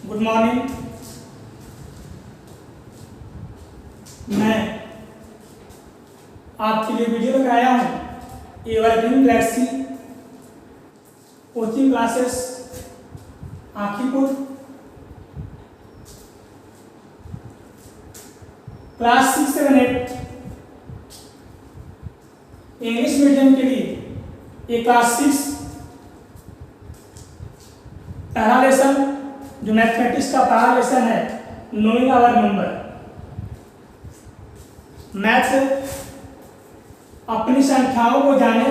Good morning. मैं आपके लिए वीडियो लेकर आया हूँ Evergreen Galaxy coaching classes Akhipur. Class 6, 7, 8 English medium के लिए ये क्लास 6 पहला लेसन जो मैथमेटिक्स का पहला लेसन है, नोइंग आवर नंबर। मैथ अपनी संख्याओं को जाने,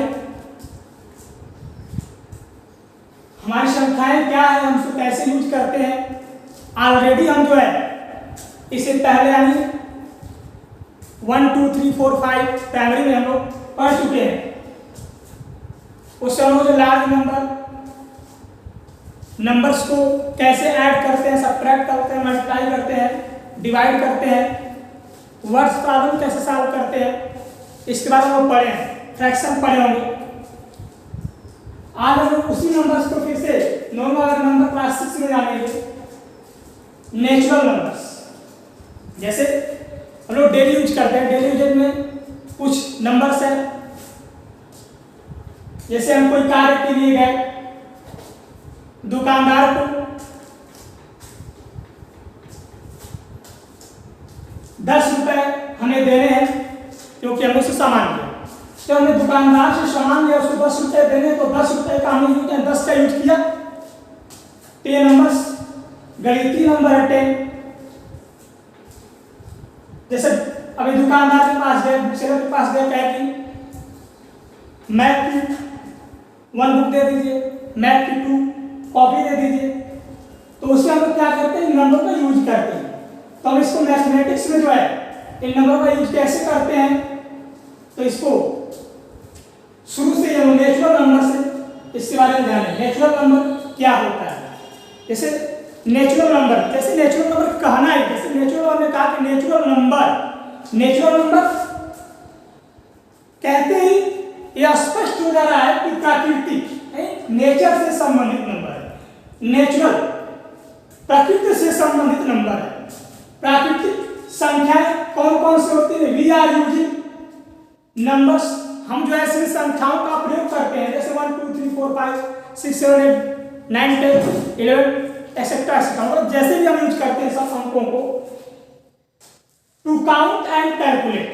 हमारी संख्याएं क्या है, हम उसको कैसे यूज करते हैं। ऑलरेडी हम जो है इसे पहले यानी 1, 2, 3, 4, 5 प्राइमरी में हम लोग पढ़ चुके हैं। उससे हम लोग जो लार्ज नंबर्स को कैसे ऐड करते हैं, सब्ट्रैक्ट करते हैं, मल्टीप्लाई करते हैं, डिवाइड करते हैं, वर्ड्स प्रॉब्लम कैसे सॉल्व करते हैं, इसके बारे में हम पढ़े हैं, फ्रैक्शन पढ़े होंगे। आज हम लोग उसी नंबर्स को फिर से नॉर्मल नंबर क्लास 6 में जानेंगे। नेचुरल नंबर्स जैसे हम लोग डेली यूज करते हैं, डेली यूज में कुछ नंबर्स हैं। जैसे हम कोई कार्य के लिए गए, दुकानदार को 10 रुपए हमें देने हैं क्योंकि हमने उससे सामान लिया। तो हमने दुकानदार से सामान लिया, उसको 10 रुपए देने, तो 10 रुपए का हमने 10 का यूज किया। 10 नंबर्स गणितीय नंबर है 10। जैसे अभी दुकानदार के पास गए, बुक सेलर के पास गए, कहे कि मैथ की 1 बुक दे दीजिए, मैथ की 2 कॉपी दे दीजिए। तो उससे हम लोग क्या करते हैं, इन नंबर का यूज करते हैं। तो हम इसको मैथमेटिक्स में जो है इन नंबर का यूज कैसे करते हैं, तो इसको शुरू से हम नेचुरल नंबर से इसके बारे में जाने। नेचुरल नंबर क्या होता है, जैसे नेचुरल नंबर, जैसे नेचुरल नंबर कहना है, जैसे नेचुरल नंबर ने कहा कि नेचुरल नंबर कहते ही यह स्पष्ट हो जा रहा है कि प्राकृतिक नेचर से संबंधित नंबर है। नेचुरल प्रकृति से संबंधित नंबर है। प्राकृतिक संख्याएं कौन कौन सी होती है, वी आर यूजिंग नंबर्स, हम जो ऐसी संख्याओं का प्रयोग करते हैं, जैसे 1, 2, 3, 4, 5, 6, 7, 8, 9, 10, 11 एक्सेट्रा। मतलब जैसे भी हम यूज करते हैं सब अंकों को टू काउंट एंड कैलकुलेट,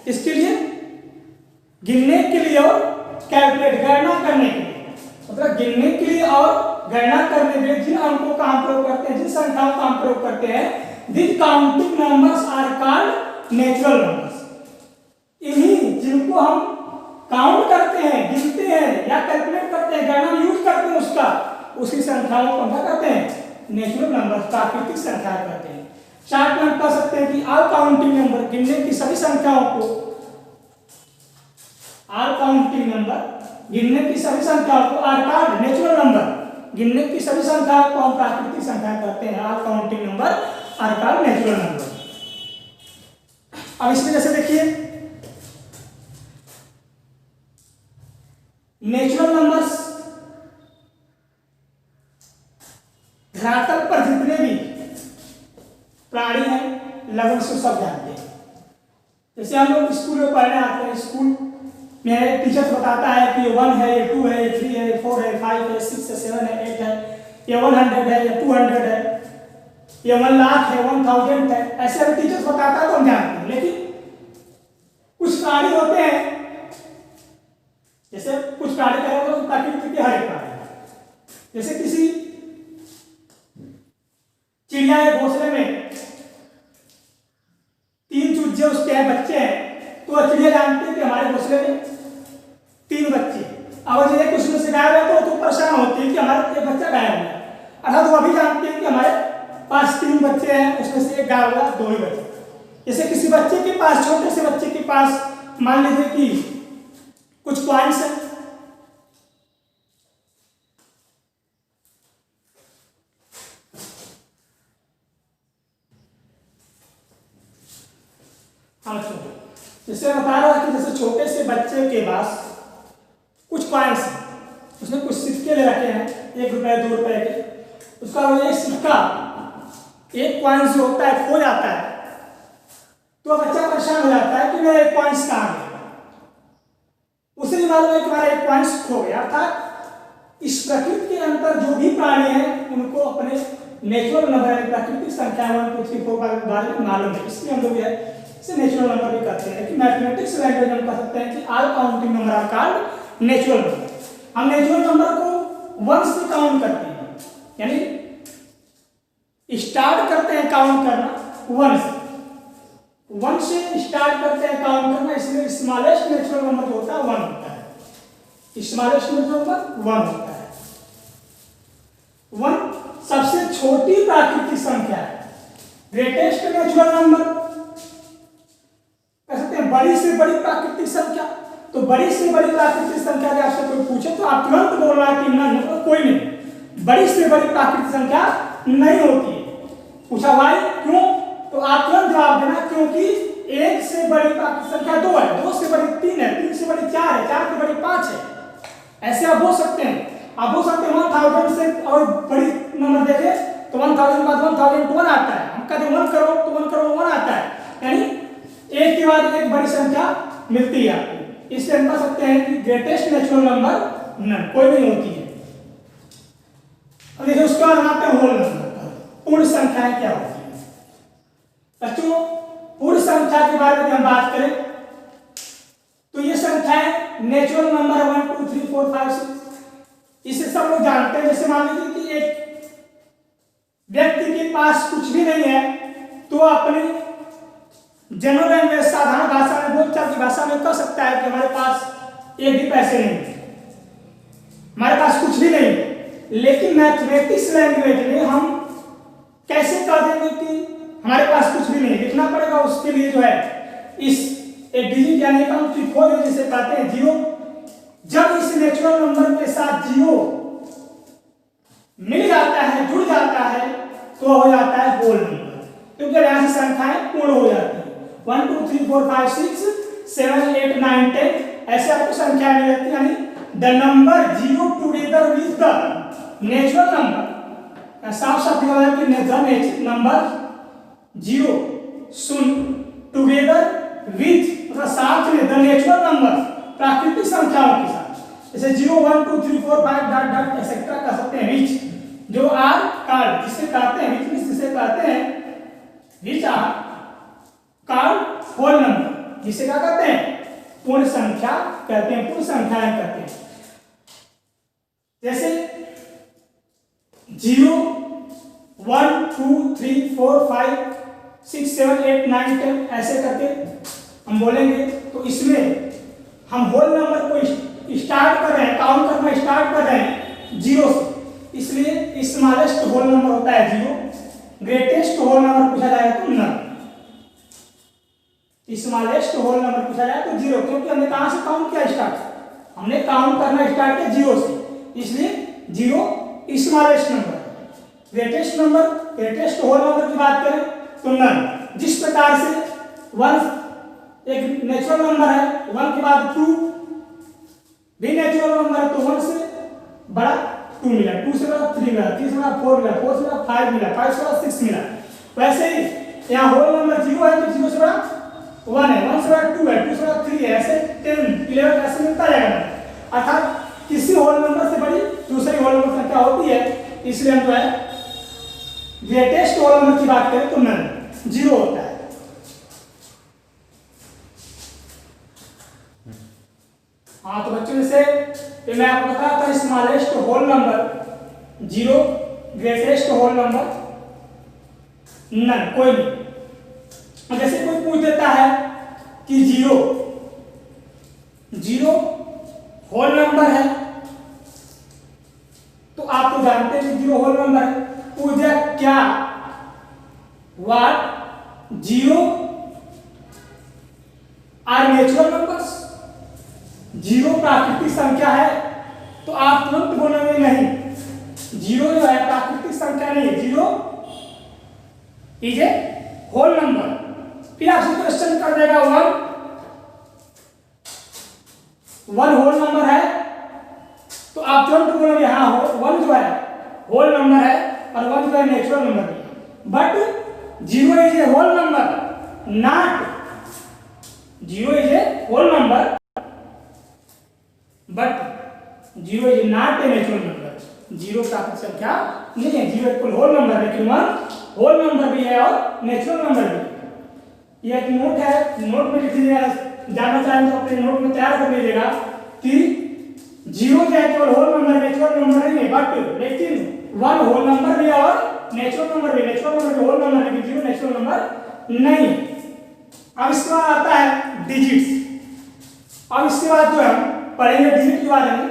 इसके लिए गिनने के लिए और कैलकुलेट गणना करने के लिए, मतलब गिनने के लिए और गणना करने के लिए जिन अंकों का हम प्रयोग करते हैं, जिन संख्याओं का हम प्रयोग करते हैं, this counting numbers are called natural numbers. इन्हीं जिनको हम काउंट करते हैं, गिनते हैं या कैलकुलेट करते हैं, गणना यूज करते हैं उसका, उसी संख्याओं को क्या कहते हैं, नेचुरल नंबर, प्राकृतिक संख्या कहते हैं। शॉर्ट में कह सकते हैं कि ऑल काउंटिंग नंबर, गिनने की सभी संख्याओं को, ऑल काउंटिंग नंबर गिनने की सभी संख्याओं को आर कॉल्ड नेचुरल नंबर। गिनने की सभी संख्याओं को हम प्राकृतिक संख्या कहते हैं। All counting number are called natural number. अब इसमें जैसे देखिए नेचुरल नंबर्स धरातल पर जितने भी प्राणी हैं लगभग से सब जानते हैं। जैसे हम लोग स्कूल में पढ़ने आते हैं, स्कूल में टीचर बताता है कि 1 है, ये 2 है, ये 3 है, ये 4 है, 5 है, 6 है, 7 है, 8 है, ये 100 है, ये 200 है, ये 1 लाख है, 1000 है। ऐसे अगर टीचर बताता है तो हम जानते हैं। लेकिन कुछ प्राणी होते हैं, जैसे कुछ प्राणी करेंगे तो प्रकृति के हर एक प्राणी, जैसे किसी चिड़िया के घोंसले में 3 चूजे उसके हैं, बच्चे हैं, तो चिड़िया जानती है कि हमारे घोंसले में 3 बच्चे। अगर जैसे कुछ में से गायब है तो परेशान होती है कि हमारा एक बच्चा गायब है। अर्थात वो अभी जानते हैं कि हमारे पास 3 बच्चे हैं, उसमें से एक गायब हुआ, 2 ही बचे। जैसे किसी बच्चे के पास, छोटे से बच्चे के पास मान लीजिए कि कुछ पॉइंट्स है, जैसे बता रहा कि जैसे छोटे से बच्चे के पास कुछ कॉइन्स हैं, उसने कुछ सिक्के ले रखे हैं, 1 रुपए 2 रुपए के, उसका वो एक सिक्का एक पॉइंट जो होता है खो जाता है तो बच्चा परेशान हो जाता है कि मेरा एक पॉइंट कहाँ गया। उसे भी मालूम है कि हमारा एक पॉइंट खो गया। अर्थात इस प्रकृति के अंदर जो भी प्राणी हैं उनको अपने नेचुरल नंबर प्राकृतिक संख्या 1 2 3 4 5 के बारे में मालूम है, इसलिए हम लोग इसे नेचुरल नंबर भी कहते हैं। कि मैथमेटिक्स लैंग्वेज में हम कह सकते हैं कि all counting number are called natural number. हम नेचुरल नंबर को 1 से काउंट करते हैं, यानी स्टार्ट करते हैं काउंट करना 1 से स्टार्ट करते हैं काउंट करना, इसलिए स्मॉलेस्ट नेचुरल नंबर जो होता है 1 होता है। स्मॉलेस्ट नेचुरल नंबर 1 होता है। 1 सबसे छोटी प्राकृतिक संख्या है। ग्रेटेस्ट नेचुरल नंबर कह सकते हैं बड़ी से बड़ी प्राकृतिक संख्या। तो बड़ी से बड़ी प्राकृतिक संख्या अगर आपसे कोई पूछे तो आप तुरंत बोल रहा है कि ना कोई नहीं, बड़ी से बड़ी प्राकृतिक संख्या नहीं होती है। पूछा भाई क्यों, तो आप तुरंत जवाब देना क्योंकि 1 से बड़ी प्राकृतिक संख्या 2 है, 2 से बड़ी 3 है, 3 से बड़ी 4 है, 4 से बड़ी 5 है। ऐसे आप बोल सकते हैं। आप बोल सकते हैं 1000 से और बड़ी नंबर देखे तो 1000 के बाद 1001 आता है। हम कहते हैं 1 करोड़ तो 1 करोड़ 1 आता है, यानी एक के बाद एक बड़ी संख्या मिलती है आपको। इससे हम कह सकते हैं कि ग्रेटेस्ट नेचुरल नंबर कोई नहीं होती है। अब देखिए उसके बाद आते हैं होल नंबर। पूर्ण संख्याएं क्या होती है बच्चों? पूर्ण संख्या के बारे में हम बात करें तो ये संख्याएं नेचुरल नंबर 1 2 3 4 5 6 इसे सब लोग जानते हैं। जैसे मान लीजिए कि एक व्यक्ति के पास कुछ भी नहीं है तो अपनी जनरल लैंग्वेज साधारण भाषा में बोलचाल की भाषा में कह सकता है कि हमारे पास एक भी पैसे नहीं, हमारे पास कुछ भी नहीं। लेकिन मैथमेटिक्स लैंग्वेज में हम कैसे कह देंगे कि हमारे पास कुछ भी नहीं? लिखना पड़ेगा उसके लिए जो है इस एक डिजिट यानी काउंट खो दे जिसे कहते हैं 0। जब इस नेचुरल नंबर के साथ 0 मिल जाता है, जुड़ जाता है तो हो जाता है होल नंबर, क्योंकि यहां से संख्याएं पूर्ण हो जाती है। 1 2 3 4 5 6 7 8 9 10 ऐसे आपको संख्या मिल जाती है। यानी the number 0 together with the natural number, साफ साफ लिखा है कि नंबर 0 सुन टुगेदर विद मतलब साथ में द नेचुरल नंबर प्राकृतिक संख्याओं के साथ, जैसे 0 1 2 3 4 5 डॉट डॉट एक्सेट्रा कह सकते हैं विच जो आर कॉल्ड जिसे कहते हैं विच जिसे कहते हैं which are called whole number, जिसे क्या कहते हैं पूर्ण संख्या कहते हैं, पूर्ण संख्याएं कहते हैं। जैसे 0 1 2 3 4 5 6 7 8 9 10 ऐसे करके हम बोलेंगे तो इसमें हम होल नंबर को स्टार्ट कर रहे हैं, काउंट करना स्टार्ट कर रहे हैं 0 से, इसलिए स्मॉलेस्ट होल नंबर होता है 0। ग्रेटेस्ट होल नंबर पूछा जाए तो नन। स्मॉलेस्ट होल नंबर पूछा जाए तो 0, क्योंकि हमने कहां से काउंट किया स्टार्ट? हमने काउंट करना स्टार्ट किया 0 से, इसलिए 0 smallest number. Greatest number, greatest whole number की बात करें तो नन। जिस प्रकार से 1 एक नेचुरल नंबर है, 1 के बाद 2 भी नेचुरल नंबर है तो 1 से बड़ा 2 मिला, 2 से बड़ा 3 मिला, 3 से बड़ा 4 मिला, 4 से बड़ा 5 मिला, 5 से बड़ा 6 मिला। वैसे ही यहाँ होल नंबर 0 है तो 0 से बड़ा 1 है, 1 से बड़ा 2 है, 2 से बड़ा 3 है, ऐसे 10 11 ऐसे मिलता जाएगा। अर्थात किसी होल नंबर से बड़ी दूसरी होल नंबर संख्या होती है, इसलिए हम जो है ग्रेटेस्ट होल नंबर की बात करें तो नन 0 होता है। हाँ तो बच्चों जैसे मैं आपको बता था smallest whole number 0, greatest whole number none, कोई नहीं। जैसे कोई पूछ देता है कि 0 होल नंबर है तो आप तो जानते हैं कि 0 होल नंबर है। पूछ दिया क्या व्हाट 0 आर नेचुरल नंबर्स? 0 प्राकृतिक संख्या है तो आप तुरंत बोलेंगे नहीं, 0 जो है प्राकृतिक संख्या नहीं है, 0 इज ए होल नंबर। फिर आपसे क्वेश्चन कर देगा 1 होल नंबर है तो आप तुरंत बोलेंगे हाँ 1 जो है होल नंबर है और 1 जो है नेचुरल नंबर है। but 0 is a whole number, not 0 is a whole number, but 0 is not a natural number. 0 प्राकृतिक संख्या नहीं है, 0 एक होल नंबर, लेकिन 1 होल नंबर भी है और नेचुरल नंबर भी है। ये एक नोट है, नोट में लिख लीजिएगा, जानना चाहें तो अपने नोट में तैयार कर लीजिएगा कि 0 जो है केवल होल नंबर, नेचुरल नंबर नहीं है, बट लेकिन 1 होल नंबर भी है और नेचुरल नंबर भी, नेचुरल नंबर भी होल नंबर, लेकिन 0 नेचुरल नंबर नहीं। अब इसके बाद आता है डिजिट्स। अब इसके बाद जो है पढ़ेंगे डिजिट के बारे में।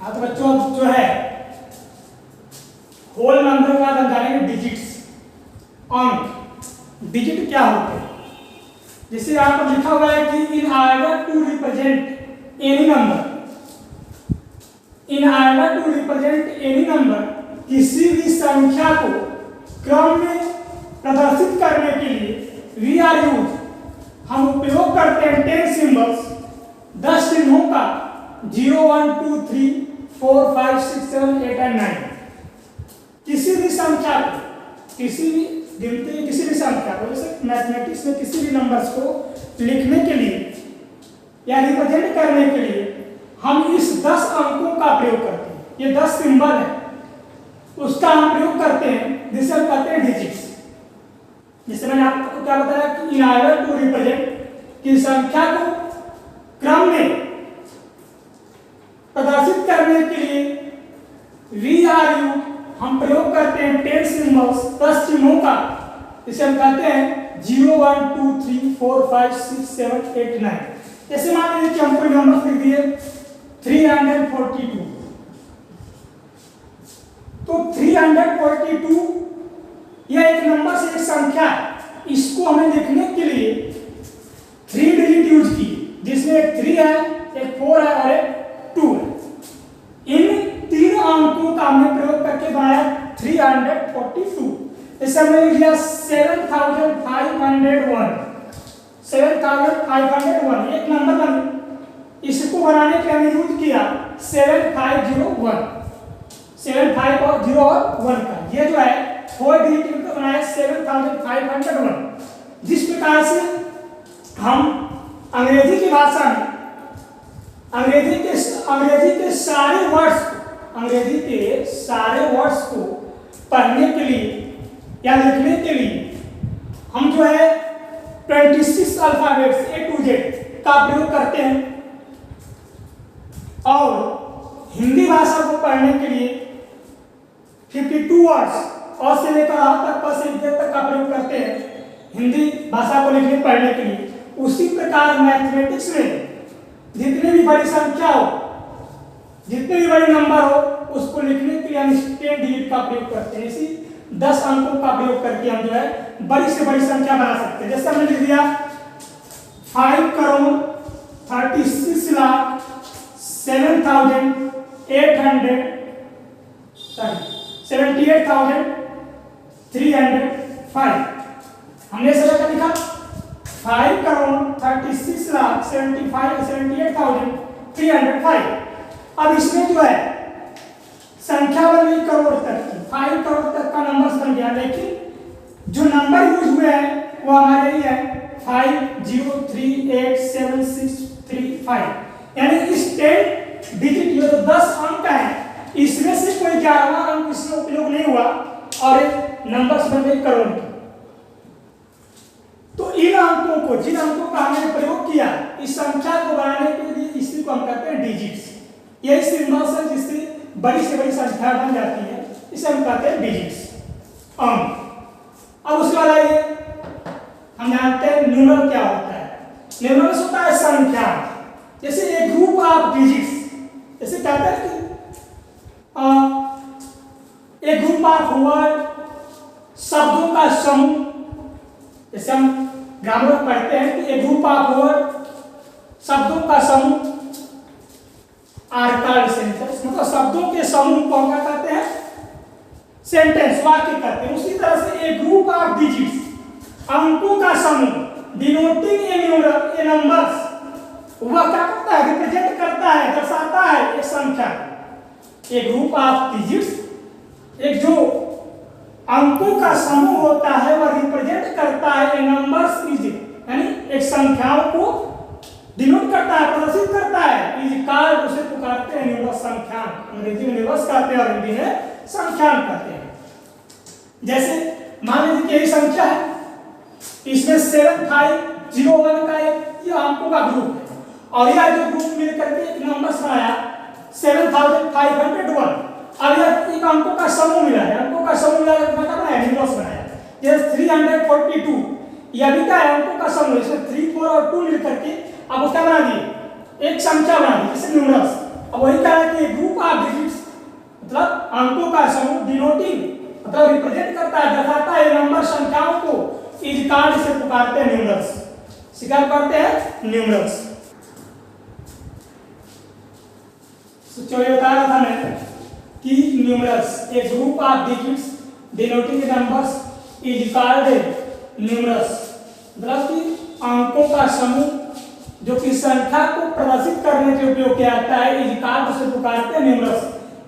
हाँ तो बच्चों जो है होल नंबर के बाद हम जानेंगे डिजिट्स, अंक। डिजिट क्या होते हैं? जैसे यहाँ पर लिखा हुआ है कि in order to represent any number, in order to represent any number, किसी भी संख्या को क्रम में प्रदर्शित करने के लिए वी आर यूज, हम उपयोग करते हैं 10 सिंबल्स, 10 चिन्हों का, 0 1 2 3 4 5 6 7 8 और 9। किसी भी संख्या को, किसी भी गिनती किसी भी संख्या को, जैसे मैथमेटिक्स में किसी भी नंबर्स को लिखने के लिए या रिप्रेजेंट करने के लिए हम इस 10 अंकों का प्रयोग करते हैं। ये 10 सिंबल है, उसका हम प्रयोग करते हैं, जिसे हम कहते हैं डिजिट्स। जैसे मैंने आपको क्या बताया कि इन ऑर्डर टू रिप्रेजेंट, कि संख्या को क्रम में प्रदर्शित करने के लिए वी आर यू, हम प्रयोग करते हैं 10 सिंबल्स, 10 चिन्हों का, इसे हम कहते हैं 0 1 2 3 4 5 6 7 8 9। जैसे मान लीजिए कि हम कोई नंबर लिख दिए 342, तो 342 यह एक नंबर से एक संख्या है, इसको हमें लिखने के लिए 3 डिजिट यूज किए, जिसमें एक 3 है, एक 4 है और एक 2 है। इन 3 अंकों का हमने प्रयोग करके बनाया 342। इसे हमने लिख लिया 7501, 7501 एक नंबर बना। इसको बनाने के लिए हमने यूज किया 7501, 7501 और 1 का, ये जो है 4 डिजिट का बनाया 7501। जिस प्रकार से हम अंग्रेजी की भाषा में अंग्रेजी के सारे वर्ड्स, अंग्रेजी के सारे वर्ड्स को पढ़ने के लिए या लिखने के लिए हम जो है 26 अल्फाबेट्स A to Z का प्रयोग करते हैं, और हिंदी भाषा को पढ़ने के लिए 52 वर्ड्स और से लेकर आ तक प से Z तक का प्रयोग करते हैं हिंदी भाषा को लिखने पढ़ने के लिए। उसी प्रकार मैथमेटिक्स में जितनी भी बड़ी संख्या हो, जितने भी बड़े नंबर हो, उसको लिखने के लिए हम 10 डिजिट का प्रयोग करते हैं। इसी 10 अंकों का प्रयोग करके हम जो है बड़ी से बड़ी संख्या बना सकते हैं। जैसे हमने लिख दिया 5 करोड़ 36 लाख 78,305। हमने इस तरह का लिखा 5 करोड़ 36 लाख 78,305। अब इसमें जो है संख्या बन गई करोड़ तक की, 5 करोड़ तक का नंबर बन गया, लेकिन जो नंबर यूज हुए हैं वो हमारे ही है 50387635। यानी इस 10 डिजिट ये जो 10 अंक है, इसमें से कोई 11वां अंक इसमें उपयोग नहीं हुआ और एक नंबर बन गई करोड़ की। तो इन अंकों को, जिन अंकों का हमने प्रयोग किया इस संख्या को बनाने के लिए, इसी को हम कहते हैं डिजिट्स। यही सिंबल्स है जिससे बड़ी से बड़ी संख्या बन जाती है, इसे हम कहते हैं डिजिट्स, अंक। अब उसके बाद आइए हम जानते हैं न्यूमरल क्या होता है। न्यूमरल होता है संख्या, जैसे एक ग्रुप ऑफ डिजिट्स, जैसे कहते हैं कि एक ग्रुप ऑफ वर्ड, शब्दों का समूह। जैसे हम ग्रामर में पढ़ते हैं कि एक ग्रुप ऑफ वर्ड, शब्दों का समूह, आर कॉल्ड सेंटेंस, मतलब शब्दों के समूह को क्या कहते हैं? सेंटेंस, वाक्य कहते हैं। उसी तरह से एक ग्रुप ऑफ डिजिट्स, अंकों का समूह, डिनोटिंग ए नंबर्स, वह क्या करता है, रिप्रेजेंट करता है, दर्शाता है एक संख्या, एक ग्रुप ऑफ डिजिट्स, एक जो अंकों का समूह होता है वह रिप्रेजेंट करता है ए नंबर्स इज, यानी एक संख्याओं को डिनोट करता है, प्रदर्शित करता है, इज कॉल्ड, उसे पुकारते हैं न्यूमरस संख्यांक, अंग्रेजी में न्यूमरस कहते हैं और हिंदी में संख्यांक कहते हैं। जैसे मान लीजिए कि यही संख्या है, इसमें 7501 का एक ये अंकों का ग्रुप है और यह जो ग्रुप मिलकर के एक नंबर बनाया 7501। अब यह एक अंकों का समूह मिला है, अंकों का समूह मिला है मतलब बनाया न्यूमरस बनाया। जैसे 342 यह भी क्या है, अंकों का समूह, इसमें 3 4 और 2 मिलकर के अब वो क्या बना दिए, एक संख्या बना दी जैसे न्यूमरस। अब वही कहा है कि ग्रुप ऑफ डिजिट्स मतलब अंकों का समूह, डिनोटिंग मतलब रिप्रेजेंट करता है, दर्शाता है नंबर संख्याओं को, इज कॉल्ड, से पुकारते हैं न्यूमरस, स्वीकार करते हैं न्यूमरस। तो ये बता रहा था मैं कि न्यूमरस एक group of digits denoting numbers is called numerous, मतलब कि अंकों का समूह जो कि संख्या को प्रदर्शित करने के उपयोग किया जाता है, इज कॉल्ड, से पुकारते हैं न्यूमरस।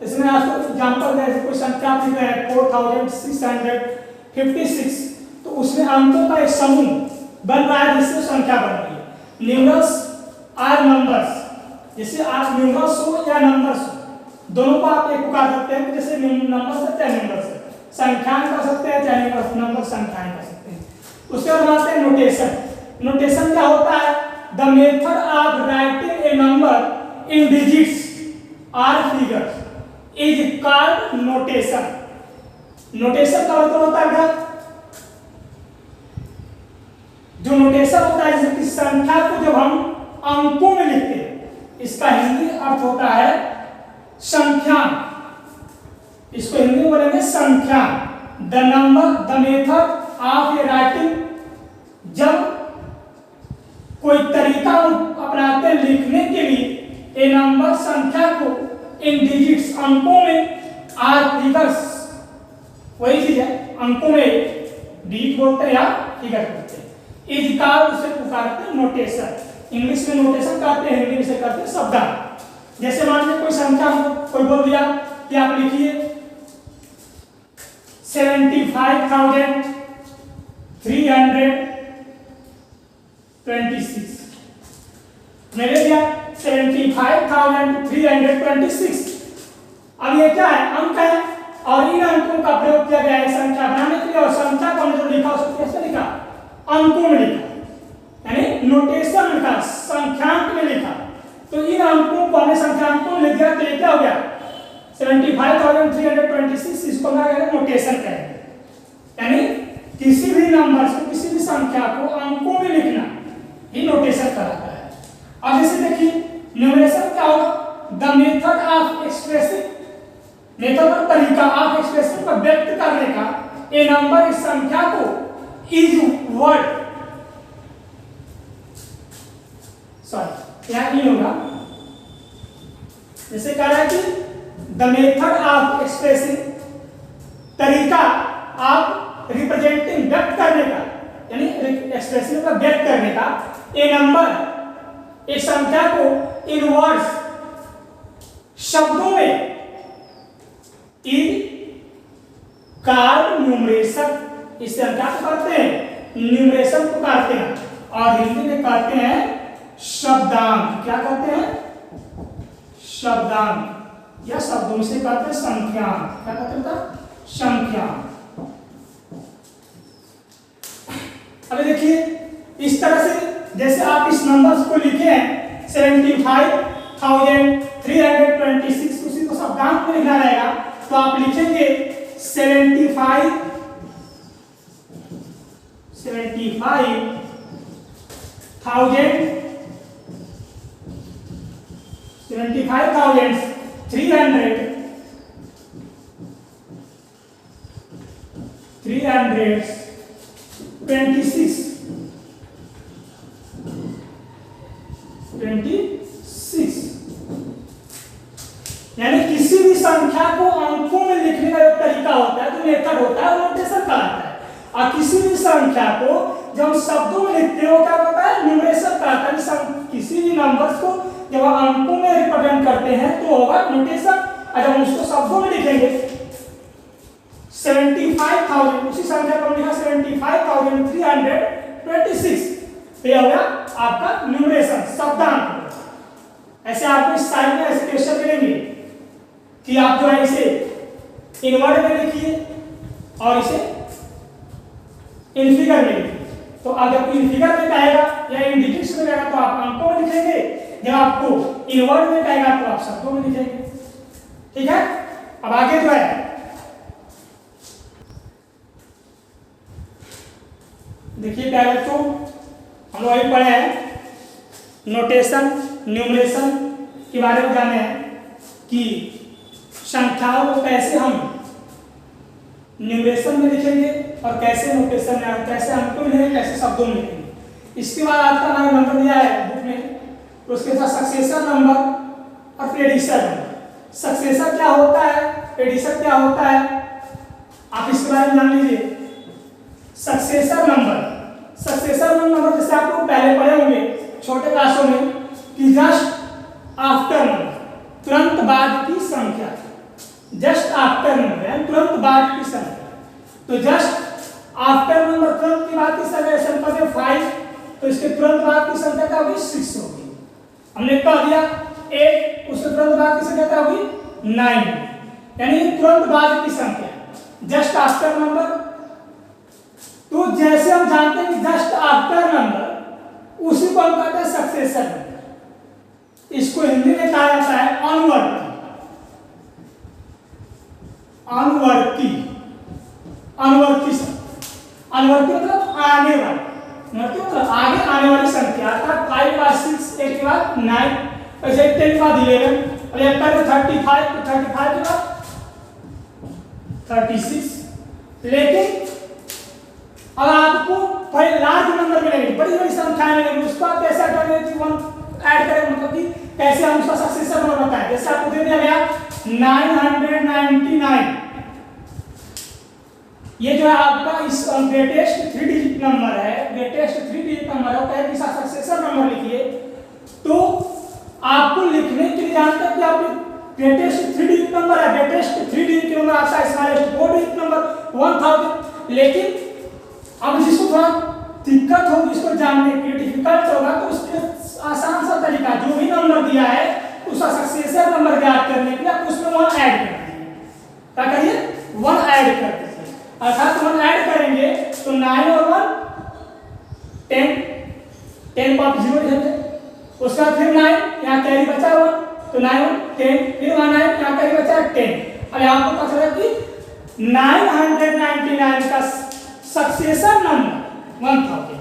इसमें आपको एग्जांपल दे, कोई संख्या दी है 4656, तो उसमें अंकों का एक समूह बन रहा है जिससे संख्या बन रही है। न्यूमरस आर नंबर्स, जैसे आप न्यूमरस हो या नंबर्स हो, दोनों को आप एक पुकार सकते हैं, जैसे नंबर से चाहे नंबर से संख्याएं कर सकते हैं, चाहे नंबर संख्याएं कर सकते हैं। उसके बाद आते हैं नोटेशन। नोटेशन क्या होता है, the method of writing a number in digits or figures is called notation. Notation का मतलब होता है क्या, जो नोटेशन होता है जैसे कि संख्या को जब हम अंकों में लिखते हैं, इसका हिंदी अर्थ होता है संख्या, इसको हिंदी में बोलेंगे संख्या। The number, the method of A writing, जब कोई तरीका अपनाते हैं लिखने के लिए ए नंबर संख्या को इन डिजिट्स अंकों में, आर फिगर्स, वही चीज है अंकों में डिजिट बोलते हैं या फिगर बोलते हैं, इज कॉल्ड, उसे पुकारते हैं नोटेशन। इंग्लिश में नोटेशन कहते हैं, हिंदी में से कहते हैं शब्दांक। जैसे मान लीजिए कोई संख्या कोई बोल दिया कि आप लिखिए 75,326, मैंने दिया 75,326। अब ये क्या है, अंक है और इन अंकों का प्रयोग किया गया है संख्या बनाने के लिए, और संख्या को हमने जो लिखा उसको कैसे लिखा, अंकों में लिखा, यानी नोटेशन लिखा, संख्यांक में लिखा। तो इन अंकों को हमने संख्यांकों में लिख दिया, तो ये क्या हो गया 75,326, इसको हम नोटेशन कहेंगे। यानी किसी भी नंबर को, किसी भी संख्या को अंकों में लिखना ही नोटेशन कहलाता है। अब जैसे देखिए न्यूमरेशन क्या होगा, the method of expressing, method और तरीका ऑफ एक्सप्रेशन को व्यक्त करने का ए नंबर, इस संख्या को इज वर्ड, सॉरी यहां नहीं होगा, जैसे कह रहा है कि द मेथड ऑफ एक्सप्रेसिंग, तरीका ऑफ रिप्रेजेंटिंग, व्यक्त करने का, यानी एक्सप्रेशन का व्यक्त करने का, ए नंबर एक संख्या को इन वर्ड्स, शब्दों में, इज कॉल्ड न्यूमरेशन, इस संख्या को कहते हैं न्यूमरेशन को कहते हैं, और हिंदी में कहते हैं शब्दांक। क्या कहते हैं, शब्दांक, या शब्दों से कहते हैं संख्यांक। क्या कहते हैं, संख्यांक। अब देखिए इस तरह से जैसे आप इस नंबर्स को लिखे हैं 75,326, उसी को शब्दांक में लिखना रहेगा, तो आप लिखेंगे 75,326 यानी किसी भी संख्या को अंकों में लिखने का जो तरीका होता है, जो मेथड होता है, वो नोटेशन कहलाता है। और किसी भी संख्या को जब शब्दों में लिखते हो क्या होता है, न्यूमरेशन कहलाता है। किसी भी नंबर्स को जब आप अंकों में रिप्रेजेंट करते हैं तो होगा नोटेशन। अगर हम उसको शब्दों में लिखेंगे 75,000, उसी संख्या को लिखा 75,326, तो यह होगा आपका न्यूमरेशन शब्दांक। ऐसे आपको इस साइड में ऐसे क्वेश्चन मिलेंगे कि आप जो है इसे इनवर्ड में लिखिए और इसे इन फिगर में लिखिए। तो अगर इन फिगर में कहेगा या इन डिजिट्स में कहेगा तो आप अंकों में लिखेंगे, जब आपको इनवर्ड में कहेगा तो आप शब्दों में लिखेंगे। ठीक है, अब आगे जो है देखिए प्यारे बच्चों, हम लोग अभी पढ़े हैं नोटेशन न्यूमरेशन के बारे में जाने हैं कि संख्याओं को कैसे हम न्यूमरेशन में लिखेंगे और कैसे नोटेशन में, कैसे अंकों में लिखेंगे, कैसे शब्दों में लिखेंगे। इसके बाद आज का हमारा नंबर दिया है बुक में, तो उसके साथ सक्सेसर नंबर और प्रेडिक्शन नंबर। सक्सेसर क्या होता है, प्रेडिक्शन क्या होता है, आप इसके बारे में जान लीजिए। सक्सेसर नंबर जैसे आप लोग पहले पढ़े होंगे छोटे क्लासों में कि जस्ट आफ्टर नंबर, तुरंत बाद की संख्या, जस्ट आफ्टर नंबर यानी तुरंत बाद की संख्या। तो जस्ट आफ्टर नंबर तुरंत के बाद की संख्या, जैसे 5, तो इसके तुरंत बाद की संख्या क्या होगी 6 होगी। हमने कह दिया 8, उसके तुरंत बाद की संख्या क्या होगी 9, यानी तुरंत बाद की संख्या जस्ट आफ्टर नंबर। तो जैसे हम जानते हैं कि जस्ट आफ्टर नंबर, उसी को हम कहते हैं सक्सेसर नंबर। इसको हिंदी में कहा जाता है अनुवर्ती। अनुवर्ती मतलब आने वाली, मतलब आगे आने वाली संख्या, अर्थात 5 के बाद 6, 8 के बाद 9, ऐसे 10 के बाद 11 और 35 के बाद 36। लेकिन अब आपको पहले लार्ज नंबर मिलेंगे, बड़ी बड़ी संख्याएं मिलेंगी, उसको आप कैसे करेंगे कि 1 ऐड करें, मतलब कि कैसे हम उसका सक्सेसर नंबर बताएं। जैसे आपको दे दिया गया 999, ये जो है आपका इस ग्रेटेस्ट 3 डिजिट नंबर है, ग्रेटेस्ट 3 डिजिट नंबर है, कहे कि सक्सेसर नंबर लिखिए। तो आपको लिखने के लिए जानते हैं कि आप ग्रेटेस्ट 3 डिजिट नंबर है, ग्रेटेस्ट 3 डिजिट नंबर आपका स्मॉलेस्ट 4 डिजिट नंबर 1000। लेकिन अब जिसको थोड़ा दिक्कत होगी, इसको जानने के लिए डिफिकल्ट होगा, तो उसके आसान सा तरीका, जो भी नंबर दिया है उसका सक्सेसर नंबर ज्ञात करने के लिए आप उसमें 1 ऐड कर दीजिए। क्या करिए 1 ऐड कर दीजिए, अर्थात 1 ऐड करेंगे तो 9 और 1 10 को आप 0 लिखेंगे, उसका फिर 9 यहाँ कैरी बचा 1, तो 9 10, फिर 1 9 यहाँ कैरी बचा 10। अब यहाँ पर पता चला कि 999 का सक्सेसर नंबर 1000,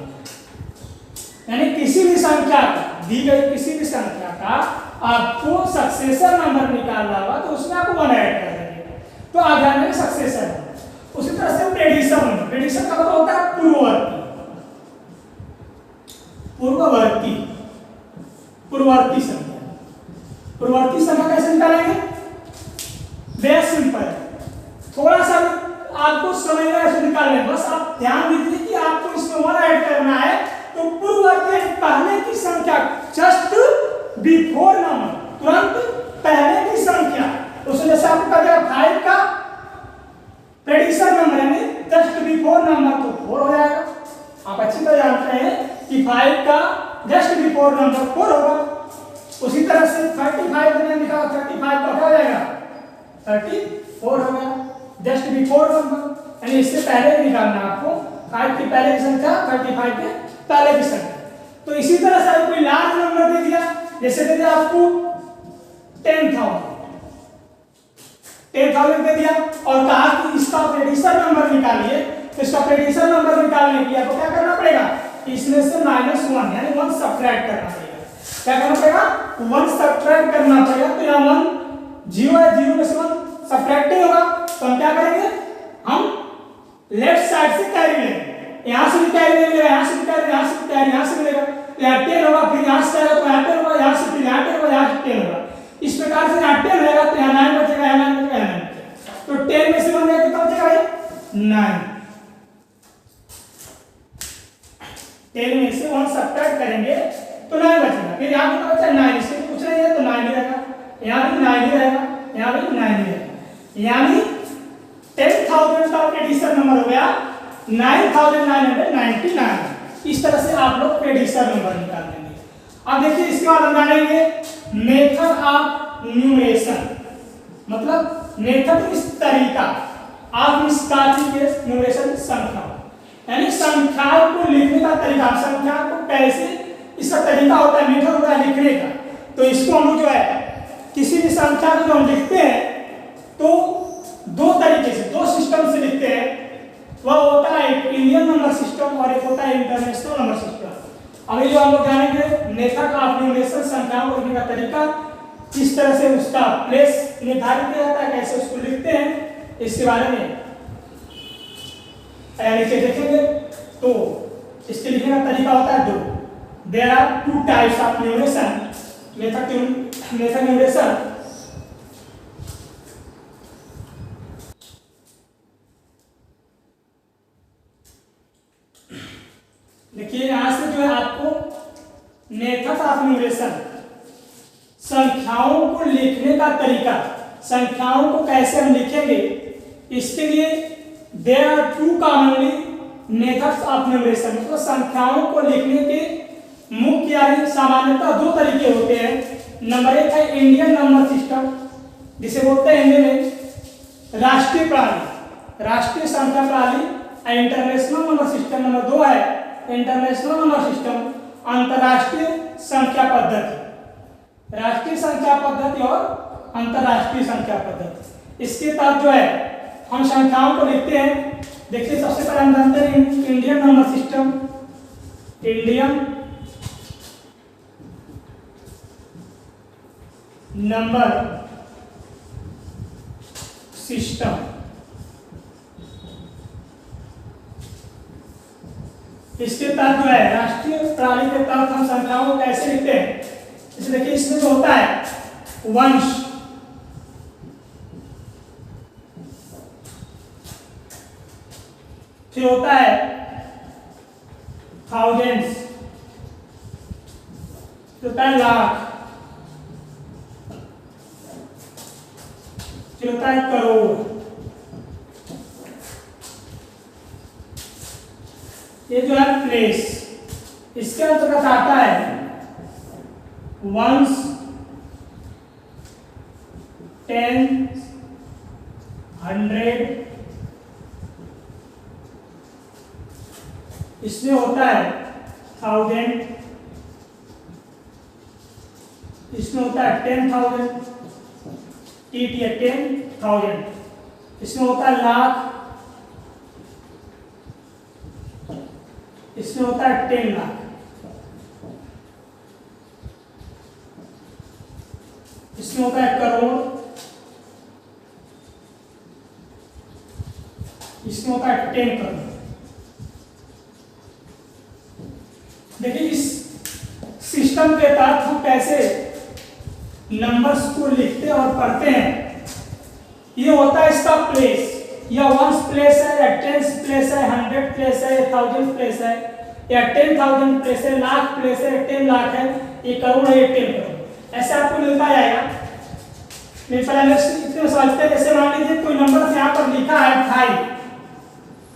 यानी किसी भी संख्या का, दी गई किसी भी संख्या का आपको सक्सेसर नंबर निकालना होगा तो उसमें आप 1 ऐड कर देंगे, तो आ जाएगा सक्सेसर नंबर। उसी तरह से प्रेडिक्शन नंबर, प्रेडिक्शन का मतलब होता है पूर्ववर्ती संख्या। पूर्ववर्ती संख्या कैसे निकालेंगे, बेस सिंपल, थोड़ा सा आपको समझना है निकालने, बस आप ध्यान दीजिए कि आपको इसमें 1 ऐड करना है। तो पूर्ववर्ती पहले की संख्या, जस्ट बिफोर नंबर, तुरंत पहले की संख्या। उसमें जैसे आपको कहा गया 5 का प्रेडिक्शन नंबर यानी जस्ट बिफोर नंबर तो 4 हो जाएगा। आप अच्छी तरह जानते हैं कि 5 का जस्ट बिफोर नंबर 4 होगा। उसी तरह से 35 मैंने लिखा, 35 का क्या हो जाएगा 34 हो गया, जस्ट बिफोर नंबर, यानी इससे पहले निकालना आपको 5 की पहले की संख्या, 35 के पहले की संख्या। तो इसी तरह से कोई लार्ज नंबर दे दिया, जैसे दे दिया आपको 10,000 दे दिया और कहा कि इसका प्रेडिक्शन नंबर निकालिए। तो इसका प्रेडिक्शन नंबर निकालने के लिए आपको क्या करना पड़ेगा, इसमें से -1 यानी 1 सब्ट्रैक्ट करना पड़ेगा। क्या करना पड़ेगा 1 सब्ट्रैक्ट करना पड़ेगा। तो यहाँ 1 0 है, 0 में से 1 सब्ट्रैक्ट नहीं होगा, तो हम क्या करेंगे, हम लेफ्ट साइड से कैरी लेंगे, यहाँ से भी कैरी लेंगे, यहाँ से भी कैरी, यहाँ से भी कैरी, यहाँ से मिलेगा, यहाँ 10 होगा, फिर यहाँ से आएगा तो यहाँ 10 होगा, यहाँ से फिर यहाँ 10 होगा, यहाँ से 10 होगा। इस प्रकार से यहाँ 10 रहेगा तो यहाँ 9 बचेगा, यहाँ 9 बचेगा, यहाँ 9 बचेगा। तो 10 में से 1 जाएगा कितना बचेगा भाई 9। 10 में से 1 सब्ट्रैक्ट करेंगे तो 9 बचेगा। फिर यहाँ पे बचा 9, इससे कुछ नहीं है तो 9 ही रहेगा, यहाँ भी 9 ही रहेगा, यहाँ भी 9 ही रहेगा, यानी 10,000 का प्रेडिक्शन नंबर हो गया 9,999। इस तरह से आप लोग प्रेडिक्शन नंबर निकाल लेंगे। अब देखिए इसके बाद हम जानेंगे मेथड ऑफ न्यूमरेशन, मतलब मेथड इस तरीका आप इस न्यूमरेशन संख्या, यानी संख्याओं को लिखने का तरीका, संख्या को कैसे, इसका तरीका होता है, मेथड होता है लिखने का। तो इसको हम जो है किसी भी संख्या को हम लिखते हैं तो दो तरीके से, दो सिस्टम से लिखते हैं। वह होता है एक इंडियन नंबर सिस्टम और एक होता है इंटरनेशनल नंबर सिस्टम। अभी जो हम लोग जानेंगे मेथड ऑफ न्यूमरेशन, संख्याओं को लिखने का तरीका, किस तरह से उसका प्लेस निर्धारित किया जाता है, कैसे उसको लिखते हैं, इसके बारे में नीचे देखेंगे। तो इसके लिखने का तरीका होता है दो। There are two types of numeration, method numeration. देखिए यहां से जो है आपको मेथड ऑफ न्यूमरेशन, संख्याओं को लिखने का तरीका, संख्याओं को कैसे हम लिखेंगे, इसके लिए there are two commonly methods of numeration, मतलब संख्याओं को लिखने के मुख्य यानी सामान्यतः दो तरीके होते हैं। नंबर एक है इंडियन नंबर सिस्टम, जिसे बोलते हैं हिंदी में राष्ट्रीय प्रणाली, राष्ट्रीय संख्या प्रणाली। इंटरनेशनल नंबर सिस्टम नंबर दो है इंटरनेशनल नंबर सिस्टम, अंतरराष्ट्रीय संख्या पद्धति, राष्ट्रीय संख्या पद्धति और अंतरराष्ट्रीय संख्या पद्धति। इसके तहत जो है हम संख्याओं को लिखते हैं। देखिए सबसे पहले हम जानते हैं Indian number system, Indian number system. इसके तहत जो है राष्ट्रीय प्रणाली के तहत हम संख्याओं को कैसे लिखते हैं, जैसे देखिए इसमें जो होता है वंश, फिर होता है थाउजेंड्स, फिर होता है लाख, फिर होता है करोड़। ये जो है प्लेस, इसके अंतर्गत आता है वंस, टेन, हंड्रेड, इसमें होता है थाउजेंड, इसमें होता है 10,000, टी है 10,000, इसमें होता है लाख, इसमें होता है 10 लाख, इसमें होता है करोड़, इसमें होता है 10 करोड़। देखिए इस सिस्टम के तहत हम कैसे नंबर्स को लिखते और पढ़ते हैं। ये होता है इसका प्लेस, या वंस प्लेस है, या टेंस प्लेस है, 100 प्लेस है, 1000 प्लेस है, या 10,000 प्लेस है, लाख प्लेस है, 10 लाख है, ये करोड़ है, ये 10 करोड़, ऐसे आपको मिलता जाएगा। मैं पहले इतने समझते हैं, जैसे मान लीजिए कोई नंबर यहाँ पर लिखा है 5,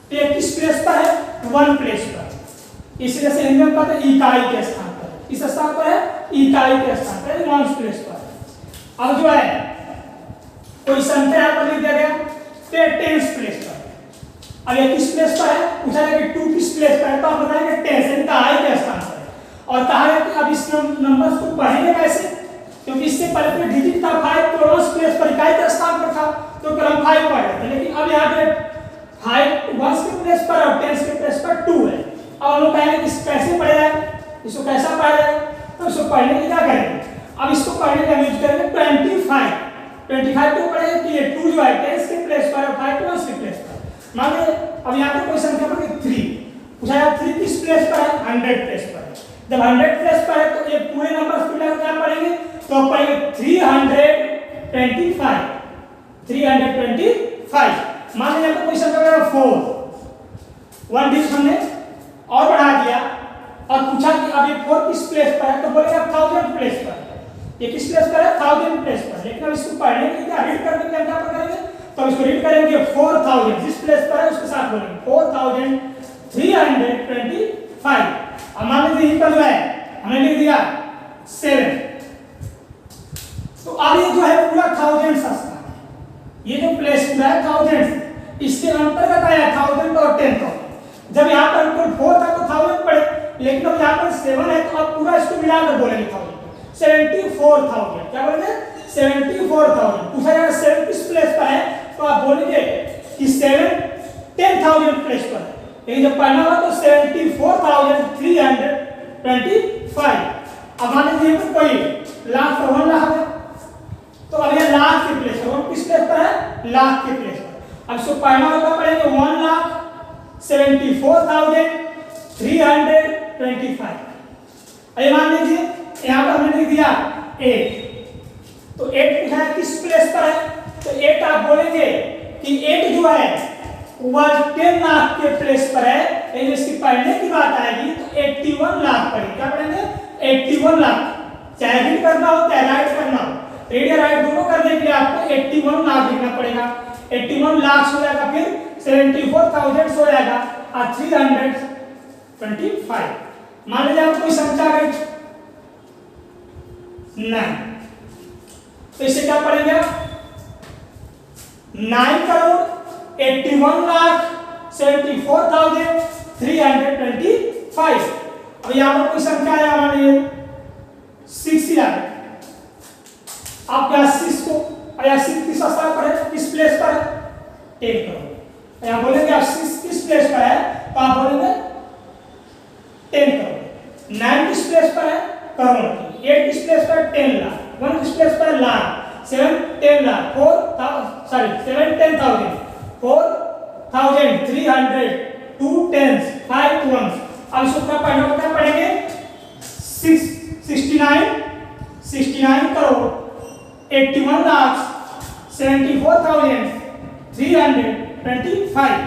तो ये किस प्लेस पर है, 1 प्लेस पर, इसलिए से हिंदी में कहते हैं इकाई के स्थान पर, इस स्थान पर है इकाई के स्थान पर, 1 प्लेस पर। अब जो है कोई संख्या यहाँ पर लिख दिया गया तो 10 प्लेस पर, अब ये किस प्लेस पर है, पूछा गया कि 2 किस प्लेस पर है, तो आप बताएंगे 10 इकाई के स्थान पर है। और कहा है कि अब इस नंबर्स को पढ़ेंगे कैसे, क्योंकि इससे पहले तो डिजिट था 5, तो 1 प्लेस पर इकाई के स्थान पर था, तो क्रम 5 पढ़ रहे थे, लेकिन अब यहाँ पे 5 1 के प्लेस पर और 10 के प्लेस पर 2 है। अब हम लोग कहेंगे इस कैसे पढ़ा जाए, इसको कैसा पढ़ा जाए, तो इसको पढ़ने के क्या करेंगे, अब इसको पढ़ने का यूज करेंगे 25 को पढ़ेंगे कि ये 2 जो है 10 के प्लेस पर और 5 1 के प्लेस पर। मान लीजिए अब यहाँ पे कोई संख्या पर 3 पूछा जाए, 3 किस प्लेस पर है, 100 प्लेस पर है। जब 100 प्लेस पर है तो ये पूरे नंबर्स को मिलाकर क्या पढ़ेंगे, तो पढ़ेंगे 325, 325। मान लीजिए आपको कोई संख्या पर 4, 1 डिजिट हमने और बढ़ा दिया और पूछा कि अब ये 4 किस प्लेस पर है, तो बोलेगा 1000 प्लेस पर। ये किस प्लेस पर है, 1000 प्लेस पर। लेकिन अब इसको पढ़ने के लिए क्या रीड करने के लिए क्या करेंगे, तो इसको रीड करेंगे 4000 जिस प्लेस पर है उसके साथ बोलेंगे 4325। अब मान लीजिए यहीं पर जो है हमने लिख दिया 7, तो अब ये जो है पूरा 1000 सस्ता है, ये जो प्लेस पूरा है 1000, इसके अंतर्गत आया 1000 और 10,000। जब यहाँ पर हमको 4 था तो 1000 पड़े, लेकिन अब यहाँ पर 7 है तो अब पूरा इसको मिलाकर बोलेंगे 74,000। क्या बोलेंगे, 74,000। पूछा जाएगा 7 किस प्लेस पर है, तो आप बोलेंगे कि 7 10,000 प्लेस पर है। लेकिन जब पढ़ना होगा तो 74,325। अब मान लीजिए कोई लाख पर 1 लाख है, तो अब ये लाख के प्लेस पर, किस प्लेस पर है, लाख के प्लेस पर। अब इसको पढ़ना होगा पढ़ेंगे 1,74,325। अरे मान लीजिए यहाँ पर हमने लिख दिया 8, तो 8 पूछा है किस प्लेस पर है, तो 8 आप बोलेंगे कि 8 जो है वह 10 लाख के प्लेस पर है। लेकिन इसकी पढ़ने की बात आएगी तो 81 लाख पढ़ेंगे। क्या पढ़ेंगे, 81 लाख। चाहे रीड करना हो चाहे राइट करना हो, रीड या राइट दोनों करने के लिए आपको 81 लाख लिखना पड़ेगा। 81 लाख हो जाएगा, फिर 74,000 हो जाएगा और 325। मान लीजिए आपको कोई संख्या गई 9, तो इसे क्या पढ़ेंगे, 9,81,74,325। अब यहाँ पर कोई संख्या है हमारे 6 आ गई। आप क्या 6 को, या 6 किस स्थान पर है, किस प्लेस पर है, 10 करोड़। यहाँ बोलेंगे आप 6 किस प्लेस पर है, तो आप बोलेंगे 10 करोड़। 9 किस प्लेस पर है, करोड़। 8 किस प्लेस पर है, 10 लाख। 1 किस प्लेस पर है, लाख। 7 10 लाख। 7 10,000। 4,300, 2 tens, 5 ones। अब इसको क्या पढ़ेंगे 69 करोड़ 81 लाख 74,325।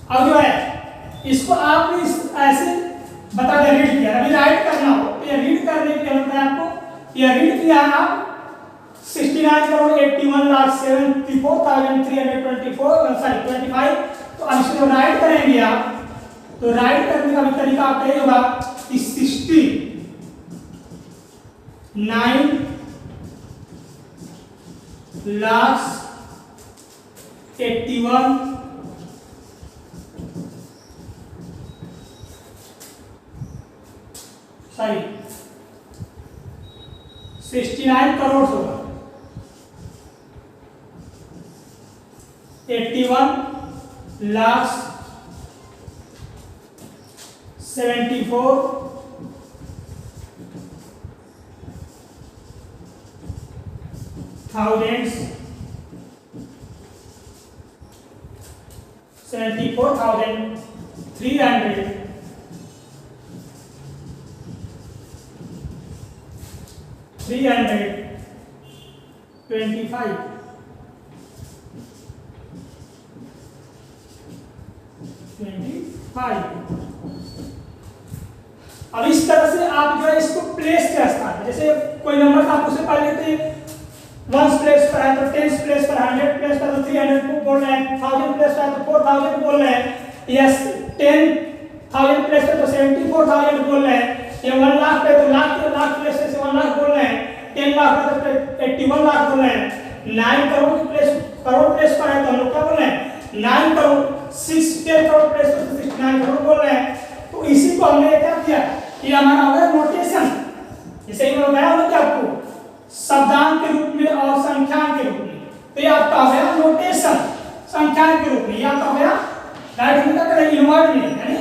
अब जो है इसको आपने ऐसे बता दिया, रीड किया। अभी राइट करना हो तो ये रीड करने के लिए होता है आपको, ये रीड किया है आप 69 करोड़ 81 लाख 74,325। तो अब इसको राइट करेंगे आप, तो राइट करने का भी तरीका आपका ये होगा कि 69 लाख 81 69 करोड़ होगा 81 लाख 74,325। अब इस तरह से आप जो है इसको प्लेस के स्थान पे, जैसे कोई नंबर आप उसे पढ़ लेते हैं 1 प्लेस पर है तो 10 प्लेस पर, 100 प्लेस पर तो 300 को बोल रहे हैं, 1000 प्लेस पर है तो 4000 बोल रहे हैं, यस 10,000 प्लेस पर तो 74,000 बोल रहे हैं, ये 1 लाख पे तो लाख प्लेस से 1 लाख बोल रहे हैं, 10 लाख पे तो 81 लाख बोल रहे हैं, 9 करोड़ प्लेस पर है तो हम लोग क्या बोल रहे हैं 9 करोड़, 10 करोड़ प्लेस पर 69 करोड़ बोल रहे हैं। तो इसी को हमने क्या किया, ये हमारा हो गया नोटेशन। जैसे ही मैं बताया ना कि आपको शब्दांक के रूप में और संख्यान के रूप में, तो ये आपका हो गया नोटेशन संख्यान के रूप में, ये आपका हो गया राइट हैंड का इनवर्ड में, यानी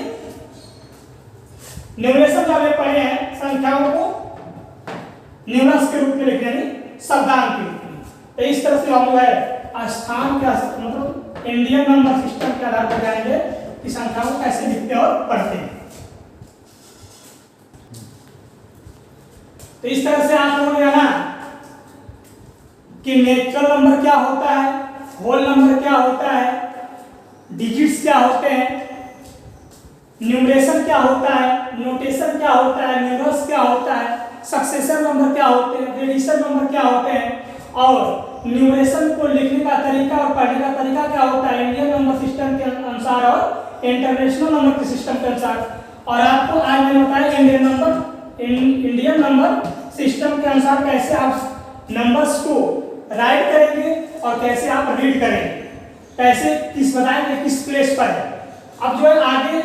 न्यूमरेशन जब हम पढ़े हैं संख्याओं को न्यूमरस के रूप में लिखते हैं, शब्दांक के रूप में। तो इस तरह से हम जो है स्थान का मतलब इंडियन नंबर सिस्टम के आधार पर जाएंगे कि संख्याओं को कैसे लिखते और पढ़ते हैं। तो इस तरह से आप लोगों ने जाना कि नेचुरल नंबर क्या होता है, होल नंबर क्या होता है, डिजिट्स क्या होते हैं, न्यूमरेशन क्या होता है, नोटेशन क्या होता है, न्यूमरल्स क्या होता है, सक्सेशन नंबर क्या होते हैं, एडिशन नंबर क्या होते हैं, और न्यूमरेशन को लिखने का तरीका और पढ़ने का तरीका क्या होता है इंडियन नंबर सिस्टम के अनुसार और इंटरनेशनल नंबर के सिस्टम के अनुसार। और आपको आज मैंने बताया इंडियन नंबर सिस्टम के अनुसार कैसे आप नंबर्स को राइट करेंगे और कैसे आप रीड करेंगे, कैसे किस बताएंगे किस प्लेस पर है। अब जो है आगे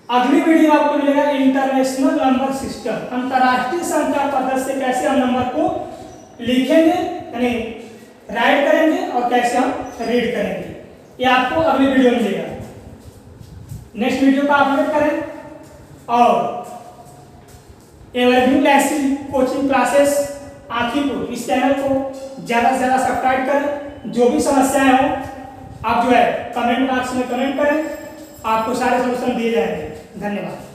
अगली वीडियो आपको मिलेगा इंटरनेशनल नंबर सिस्टम, अंतरराष्ट्रीय संख्या पद्धति से कैसे हम नंबर को लिखेंगे यानी राइट करेंगे और कैसे हम रीड करेंगे, ये आपको अगली वीडियो में मिलेगा। नेक्स्ट वीडियो का आप वेट करें और एवरग्रीन ऐसी कोचिंग क्लासेस आखिरपुर इस चैनल को ज़्यादा से ज़्यादा सब्सक्राइब करें। जो भी समस्याएं हो आप जो है कमेंट बॉक्स में कमेंट करें, आपको सारे सॉल्यूशन दिए जाएंगे। धन्यवाद।